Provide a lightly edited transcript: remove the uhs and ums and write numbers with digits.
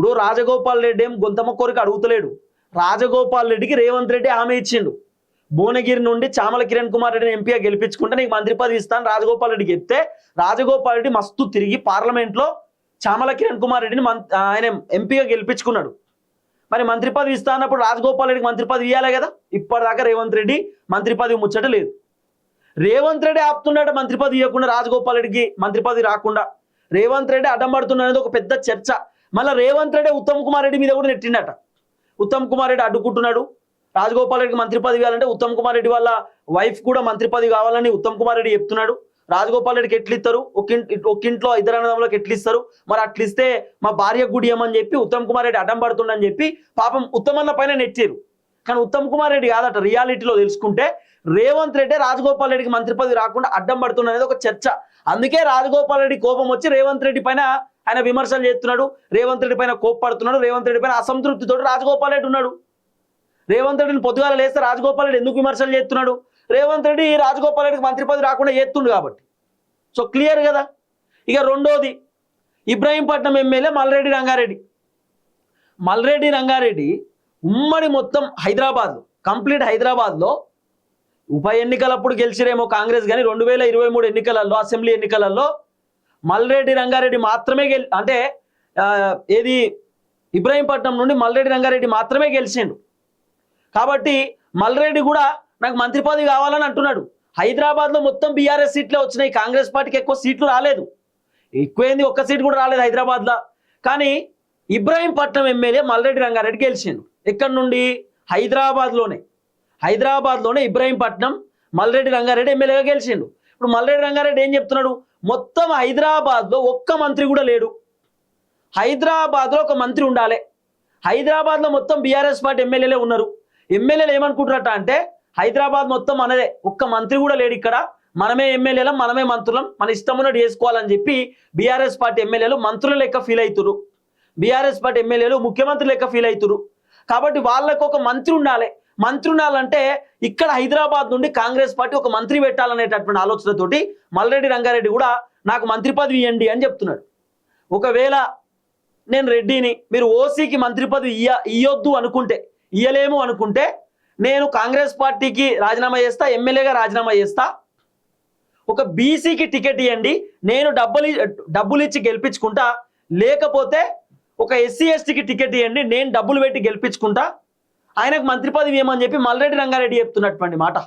ఇప్పుడు రాజగోపాల్ రెడ్డి ఏం గొంతమ్మ కోరిక అడుగుతలేడు. రాజగోపాల్ రెడ్డికి రేవంత్ రెడ్డి హామీ ఇచ్చిండు. భువనగిరి నుండి చామల కిరణ్ కుమార్ రెడ్డిని ఎంపీగా గెలిపించుకుంటే నీకు మంత్రి పదవి ఇస్తాను రాజగోపాల్ రెడ్డికి చెప్తే, రాజగోపాల్ రెడ్డి మస్తు తిరిగి పార్లమెంట్లో చామల కిరణ్ కుమార్ రెడ్డిని ఆయన ఎంపీగా గెలిపించుకున్నాడు. మరి మంత్రి పదవి ఇస్తా అన్నప్పుడు రాజగోపాల్ రెడ్డికి మంత్రి పదవి ఇవ్వాలి కదా. ఇప్పటిదాకా రేవంత్ రెడ్డి మంత్రి పదవి ముచ్చట లేదు. రేవంత్ రెడ్డి ఆపుతున్నాడు మంత్రి పదవి ఇవ్వకుండా, రాజగోపాల్ రెడ్డికి మంత్రి పదవి రాకుండా రేవంత్ రెడ్డి అడ్డం పడుతున్నది ఒక పెద్ద చర్చ. మళ్ళీ రేవంత్ రెడ్డి ఉత్తమ్ కుమార్ రెడ్డి మీద కూడా నెట్టిండట. ఉత్తమ్ కుమార్ రెడ్డి అడ్డుకుంటున్నాడు. రాజగోపాల్ రెడ్డికి మంత్రి పదవి ఇవ్వాలంటే ఉత్తమ్ కుమార్ రెడ్డి వాళ్ళ వైఫ్ కూడా మంత్రి పదవి కావాలని ఉత్తమ్ కుమార్ రెడ్డి చెప్తున్నాడు. రాజగోపాల్ రెడ్డికి ఎట్లు ఇస్తారు, ఒక్కింట్లో ఇద్దరు అన్నదమ్ములకు ఎట్లు ఇస్తారు, మరి అట్లు ఇస్తే మా భార్య గుడియమని చెప్పి ఉత్తమ్ కుమార్ రెడ్డి అడ్డం పడుతుండని చెప్పి పాపం ఉత్తమన్న పైన నెట్టారు. కానీ ఉత్తమ్ కుమార్ రెడ్డి కాదట. రియాలిటీలో తెలుసుకుంటే రేవంత్ రెడ్డి రాజగోపాల్ రెడ్డికి మంత్రి పదవి రాకుండా అడ్డం పడుతున్నది ఒక చర్చ. అందుకే రాజగోపాల్ రెడ్డి కోపం వచ్చి రేవంత్ రెడ్డి పైన ఆయన విమర్శలు చేస్తున్నాడు. రేవంత్ రెడ్డి పైన కోప్పడుతున్నాడు. రేవంత్ రెడ్డి పైన అసంతృప్తితో రాజగోపాల్ రెడ్డి ఉన్నాడు. రేవంత్ రెడ్డిని పొద్దుగాల లేస్తే రాజగోపాల్ రెడ్డి ఎందుకు విమర్శలు చేస్తున్నాడు? రేవంత్ రెడ్డి రాజగోపాల్ రెడ్డికి మంత్రి పదవి రాకుండా చేస్తుండు కాబట్టి. సో క్లియర్ కదా. ఇక రెండోది, ఇబ్రాహీంపట్నం ఎమ్మెల్యే మల్రెడ్డి రంగారెడ్డి. మల్రెడ్డి రంగారెడ్డి ఉమ్మడి మొత్తం హైదరాబాద్లో, కంప్లీట్ హైదరాబాద్లో ఉప ఎన్నికలప్పుడు గెలిచిరేమో కాంగ్రెస్, కానీ 2023 ఎన్నికలలో, అసెంబ్లీ ఎన్నికలలో మల్రెడ్డి రంగారెడ్డి మాత్రమే అంటే ఏది ఇబ్రాహీంపట్నం నుండి మల్రెడ్డి రంగారెడ్డి మాత్రమే గెలిచిండు. కాబట్టి మల్రెడ్డి కూడా నాకు మంత్రి పదవి కావాలని అంటున్నాడు. హైదరాబాద్లో మొత్తం బీఆర్ఎస్ సీట్లే వచ్చినాయి. కాంగ్రెస్ పార్టీకి ఎక్కువ సీట్లు రాలేదు. ఎక్కువైంది, ఒక్క సీట్ కూడా రాలేదు హైదరాబాద్లో. కానీ ఇబ్రాహీంపట్నం ఎమ్మెల్యే మల్రెడ్డి రంగారెడ్డి గెలిచిండు. ఎక్కడి నుండి? హైదరాబాద్లోనే ఇబ్రాహీంపట్నం మల్రెడ్డి రంగారెడ్డి ఎమ్మెల్యేగా గెలిచిండు. ఇప్పుడు మల్రెడ్డి రంగారెడ్డి ఏం చెప్తున్నాడు? మొత్తం హైదరాబాద్లో ఒక్క మంత్రి కూడా లేడు. హైదరాబాద్లో ఒక మంత్రి ఉండాలి. హైదరాబాద్లో మొత్తం బీఆర్ఎస్ పార్టీ ఎమ్మెల్యేలే ఉన్నారు. ఎమ్మెల్యేలు ఏమనుకుంటారట అంటే హైదరాబాద్ మొత్తం మనదే, ఒక్క మంత్రి కూడా లేడు ఇక్కడ, మనమే ఎమ్మెల్యేలం, మనమే మంత్రులం, మన ఇష్టం ఉన్నట్టు చేసుకోవాలని చెప్పి బీఆర్ఎస్ పార్టీ ఎమ్మెల్యేలు మంత్రుల లెక్క ఫీల్ అవుతురు. బీఆర్ఎస్ పార్టీ ఎమ్మెల్యేలు ముఖ్యమంత్రి లెక్క ఫీల్ అవుతురు. కాబట్టి వాళ్ళకు ఒక మంత్రి ఉండాలి. మంత్రి ఉండాలంటే ఇక్కడ హైదరాబాద్ నుండి కాంగ్రెస్ పార్టీ ఒక మంత్రి పెట్టాలనేటటువంటి ఆలోచనతోటి మల్రెడ్డి రంగారెడ్డి కూడా నాకు మంత్రి పదవి ఇవ్వండి అని చెప్తున్నాడు. ఒకవేళ నేను రెడ్డిని, మీరు ఓసీకి మంత్రి పదవి ఇయ్యొద్దు అనుకుంటే, ఇయ్యలేము అనుకుంటే నేను కాంగ్రెస్ పార్టీకి రాజీనామా చేస్తా, ఎమ్మెల్యేగా రాజీనామా చేస్తా, ఒక బీసీకి టికెట్ ఇవ్వండి, నేను డబ్బులు ఇచ్చి గెలిపించుకుంటా, లేకపోతే ఒక ఎస్సీ ఎస్టీకి టికెట్ ఇవ్వండి, నేను డబ్బులు పెట్టి గెలిపించుకుంటా, ఆయనకు మంత్రి పదవి ఏమని చెప్పి మల్రెడ్డి రంగారెడ్డి చెప్తున్నటువంటి మాట.